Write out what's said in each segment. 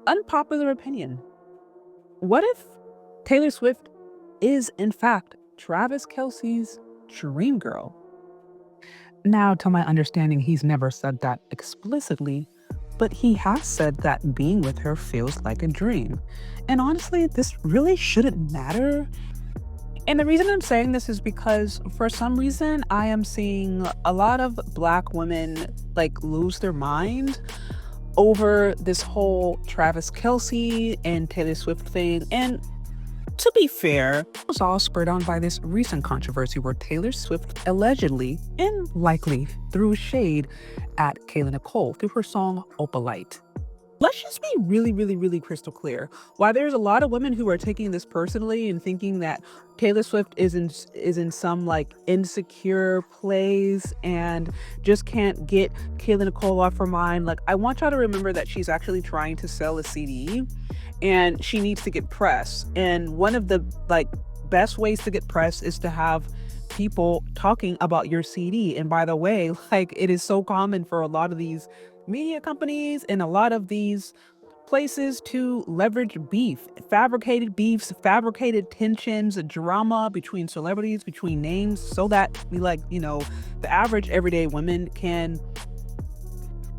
Unpopular opinion. What if Taylor Swift is, in fact, Travis Kelce's dream girl? Now, to my understanding, he's never said that explicitly, but he has said that being with her feels like a dream. And honestly, this really shouldn't matter. And the reason I'm saying this is because for some reason I am seeing a lot of Black women like lose their mind over this whole Travis Kelce and Taylor Swift thing. And to be fair, it was all spurred on by this recent controversy where Taylor Swift allegedly and likely threw shade at Kayla Nicole through her song Opalite. Let's just be really, really, really crystal clear. While there's a lot of women who are taking this personally and thinking that Taylor Swift is in some like insecure place and just can't get Kayla Nicole off her mind, like I want y'all to remember that she's actually trying to sell a CD and she needs to get press. And one of the like best ways to get press is to have people talking about your CD. And by the way, like it is so common for a lot of these media companies and a lot of these places to leverage beef, fabricated beefs, fabricated tensions, drama between celebrities, between names, so that we the average everyday women can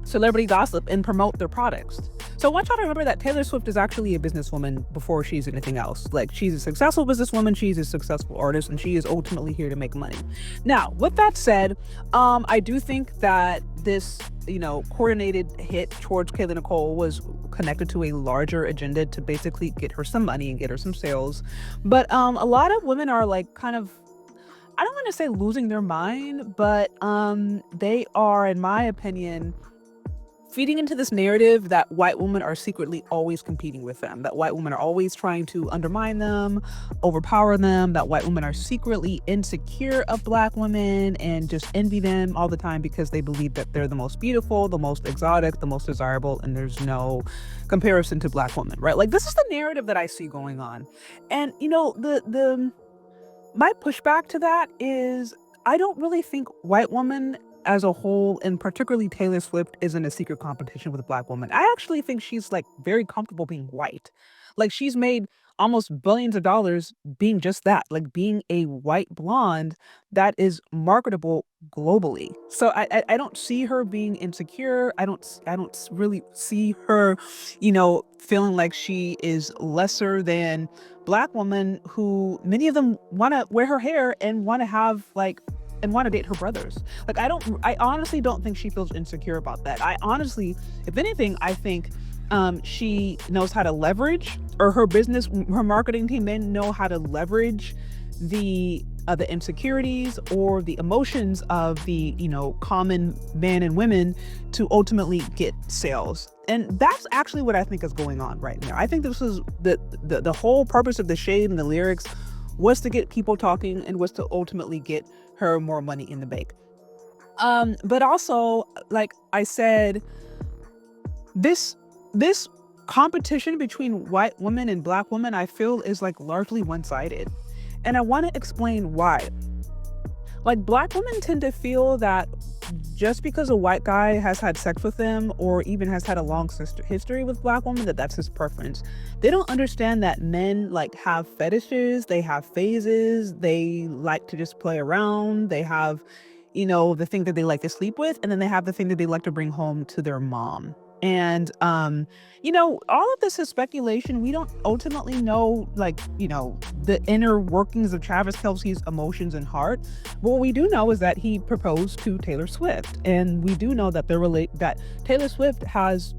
celebrity gossip and promote their products. So I want y'all to remember that Taylor Swift is actually a businesswoman before she's anything else. Like she's a successful businesswoman, she's a successful artist, and she is ultimately here to make money. Now, with that said, I do think that this, coordinated hit towards Kayla Nicole was connected to a larger agenda to basically get her some money and get her some sales. But a lot of women are like kind of, I don't want to say losing their mind, but they are, in my opinion, feeding into this narrative that white women are secretly always competing with them, that white women are always trying to undermine them, overpower them, that white women are secretly insecure of Black women and just envy them all the time because they believe that they're the most beautiful, the most exotic, the most desirable, and there's no comparison to Black women, right? Like this is the narrative that I see going on. And my pushback to that is I don't really think white women as a whole, and particularly Taylor Swift, is in a secret competition with Black women. I actually think she's like very comfortable being white. Like she's made almost billions of dollars being just that, like being a white blonde that is marketable globally. So I don't see her being insecure. I don't really see her, feeling like she is lesser than Black women who many of them want to wear her hair and want to have and want to date her brothers. Like I honestly don't think she feels insecure about that. I honestly, if anything, I think she knows how to leverage, or her business, her marketing team, they know how to leverage the insecurities or the emotions of the common men and women to ultimately get sales. And that's actually what I think is going on right now. I think this is the whole purpose of the shade and the lyrics was to get people talking and was to ultimately get her more money in the bank. But also, like I said, this competition between white women and Black women, I feel, is like largely one-sided. And I want to explain why. Like Black women tend to feel that just because a white guy has had sex with them or even has had a long history with Black women, that's his preference. They don't understand that men like have fetishes, they have phases, they like to just play around, they have, the thing that they like to sleep with, and then they have the thing that they like to bring home to their mom. And all of this is speculation. We don't ultimately know the inner workings of Travis Kelce's emotions and heart. But what we do know is that he proposed to Taylor Swift, and we do know that that Taylor Swift has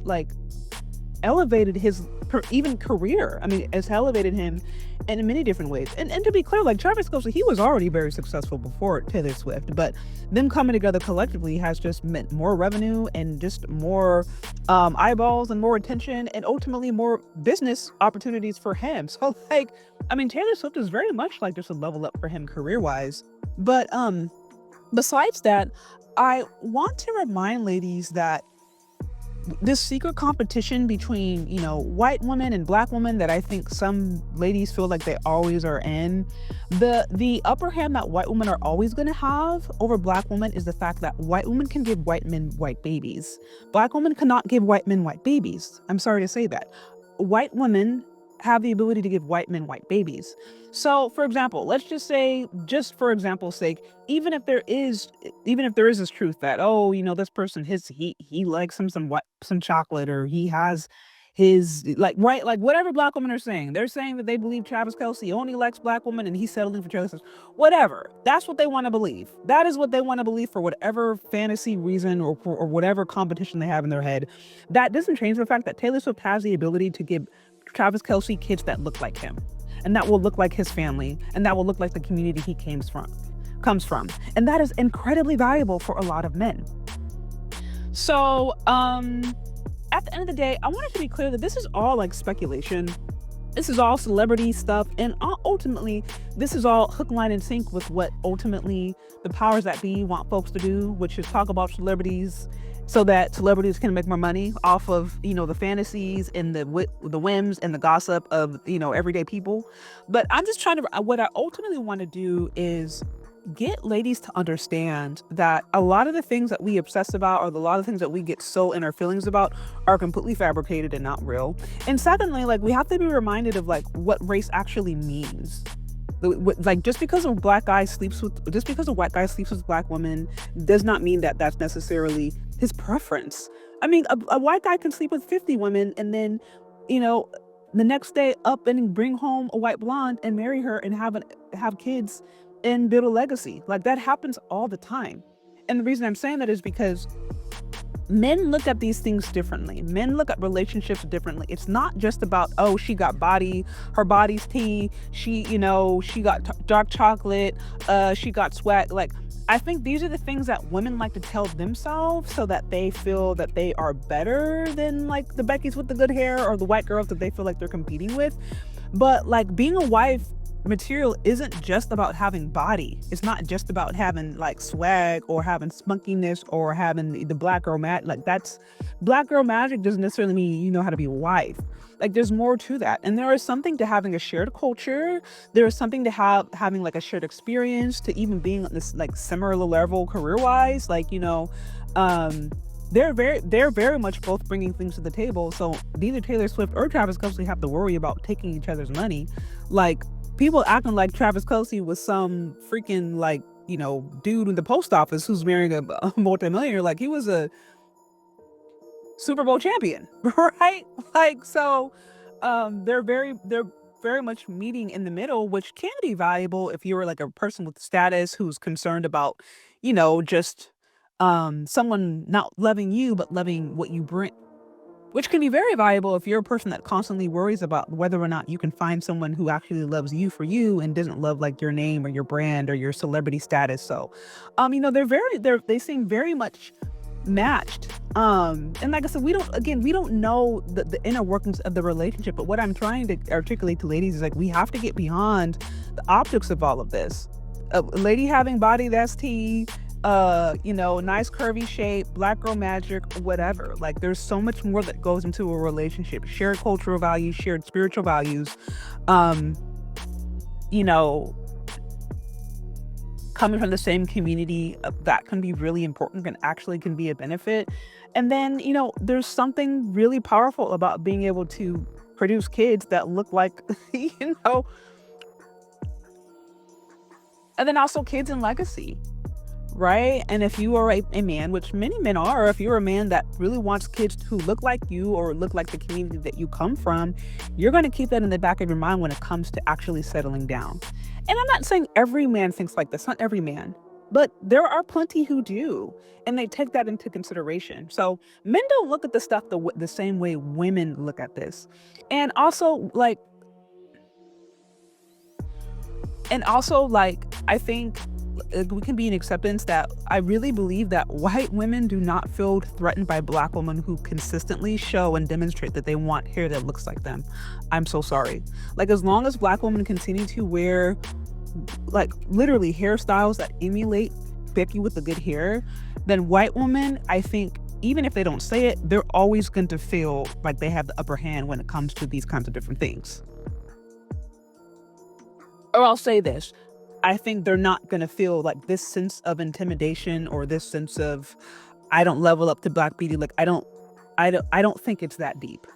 elevated his even career. I mean, it's elevated him in many different ways. And to be clear, like Travis Kelce, he was already very successful before Taylor Swift, but them coming together collectively has just meant more revenue and just more eyeballs and more attention and ultimately more business opportunities for him. So Taylor Swift is very much like just a level up for him career wise. But besides that, I want to remind ladies that this secret competition between, white women and Black women that I think some ladies feel like they always are in, the upper hand that white women are always going to have over Black women is the fact that white women can give white men white babies. Black women cannot give white men white babies. I'm sorry to say that. white women have the ability to give white men white babies. So, for example, let's just say, just for example's sake, even if there is, this truth that, oh, this person, he likes some chocolate, or he has his, like, right, like, whatever black women are saying, they're saying that they believe Travis Kelce only likes black women and he's settling for Travis. Whatever, that's what they want to believe. That is what they want to believe for whatever fantasy reason, or whatever competition they have in their head. That doesn't change the fact that Taylor Swift has the ability to give Travis Kelce kids that look like him, and that will look like his family, and that will look like the community he comes from. And that is incredibly valuable for a lot of men. So, at the end of the day, I wanted to be clear that this is all like speculation. This is all celebrity stuff, and ultimately, this is all hook, line, and sink with what ultimately the powers that be want folks to do, which is talk about celebrities so that celebrities can make more money off of, the fantasies and the whims and the gossip of, everyday people. But I'm just trying to, what I ultimately want to do is get ladies to understand that a lot of the things that we obsess about, or a lot of things that we get so in our feelings about, are completely fabricated and not real. And secondly, like, we have to be reminded of like what race actually means. Like, just because a white guy sleeps with black women does not mean that that's necessarily his preference. I mean, a white guy can sleep with 50 women and then, the next day up and bring home a white blonde and marry her and have kids and build a legacy. Like, that happens all the time. And the reason I'm saying that is because men look at these things differently. Men look at relationships differently. It's not just about, oh, she got her body's tea, she got dark chocolate, she got swag. Like, I think these are the things that women like to tell themselves so that they feel that they are better than like the Beckys with the good hair, or the white girls that they feel like they're competing with. But like, being a wife material isn't just about having body. It's not just about having like swag, or having spunkiness, or having the black girl magic. Like, that's black girl magic doesn't necessarily mean you know how to be a wife. Like, there's more to that. And there is something to having a shared culture. There is something to having like a shared experience, to even being on this like similar level career wise. Like, they're very much both bringing things to the table. So neither Taylor Swift or Travis Kelce have to worry about taking each other's money. Like, people acting like Travis Kelce was some freaking like, dude in the post office who's marrying a multimillionaire. Like, he was a Super Bowl champion, right? Like, so they're very much meeting in the middle, which can be valuable if you're like a person with status who's concerned about, just someone not loving you but loving what you bring, which can be very valuable if you're a person that constantly worries about whether or not you can find someone who actually loves you for you and doesn't love like your name or your brand or your celebrity status. So, they seem very much matched. And like I said, we don't know the inner workings of the relationship. But what I'm trying to articulate to ladies is like, we have to get beyond the optics of all of this. A lady having body that's tea, nice curvy shape, black girl magic, whatever. Like, there's so much more that goes into a relationship. Shared cultural values, shared spiritual values, you know, coming from the same community, that can be really important and actually can be a benefit. And then, there's something really powerful about being able to produce kids that look like, you know, and then also kids in legacy. Right? And if you are a man, which many men are, if you're a man that really wants kids who look like you or look like the community that you come from, you're going to keep that in the back of your mind when it comes to actually settling down. And I'm not saying every man thinks like this, not every man, but there are plenty who do, and they take that into consideration. So men don't look at the stuff the same way women look at this. And also, I think we can be in acceptance that I really believe that white women do not feel threatened by black women who consistently show and demonstrate that they want hair that looks like them. I'm so sorry. Like, as long as black women continue to wear like literally hairstyles that emulate Becky with the good hair, then white women, I think, even if they don't say it, they're always going to feel like they have the upper hand when it comes to these kinds of different things. Or I'll say this, I think they're not going to feel like this sense of intimidation or this sense of, I don't level up to Black Beauty. Like, I don't think it's that deep.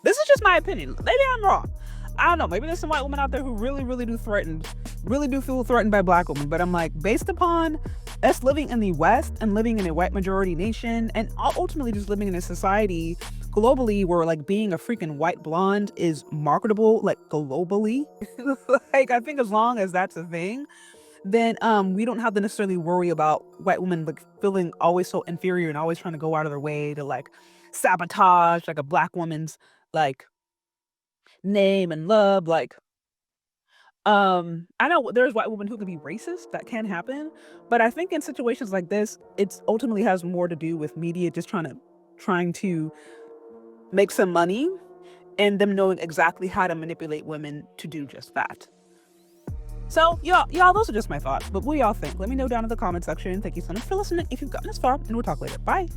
This is just my opinion. Maybe I'm wrong. I don't know. Maybe there's some white women out there who really do feel threatened by black women. But I'm like, based upon us living in the West and living in a white majority nation, and ultimately just living in a society globally where like being a freaking white blonde is marketable, like globally. Like I think as long as that's a thing, then we don't have to necessarily worry about white women like feeling always so inferior and always trying to go out of their way to like sabotage like a black woman's like name and love. Like I know there's white women who can be racist, that can happen, but I think in situations like this it's ultimately has more to do with media just trying to make some money and them knowing exactly how to manipulate women to do just that. So, y'all, those are just my thoughts. But what do y'all think? Let me know down in the comment section. Thank you so much for listening if you've gotten this far, and we'll talk later. Bye.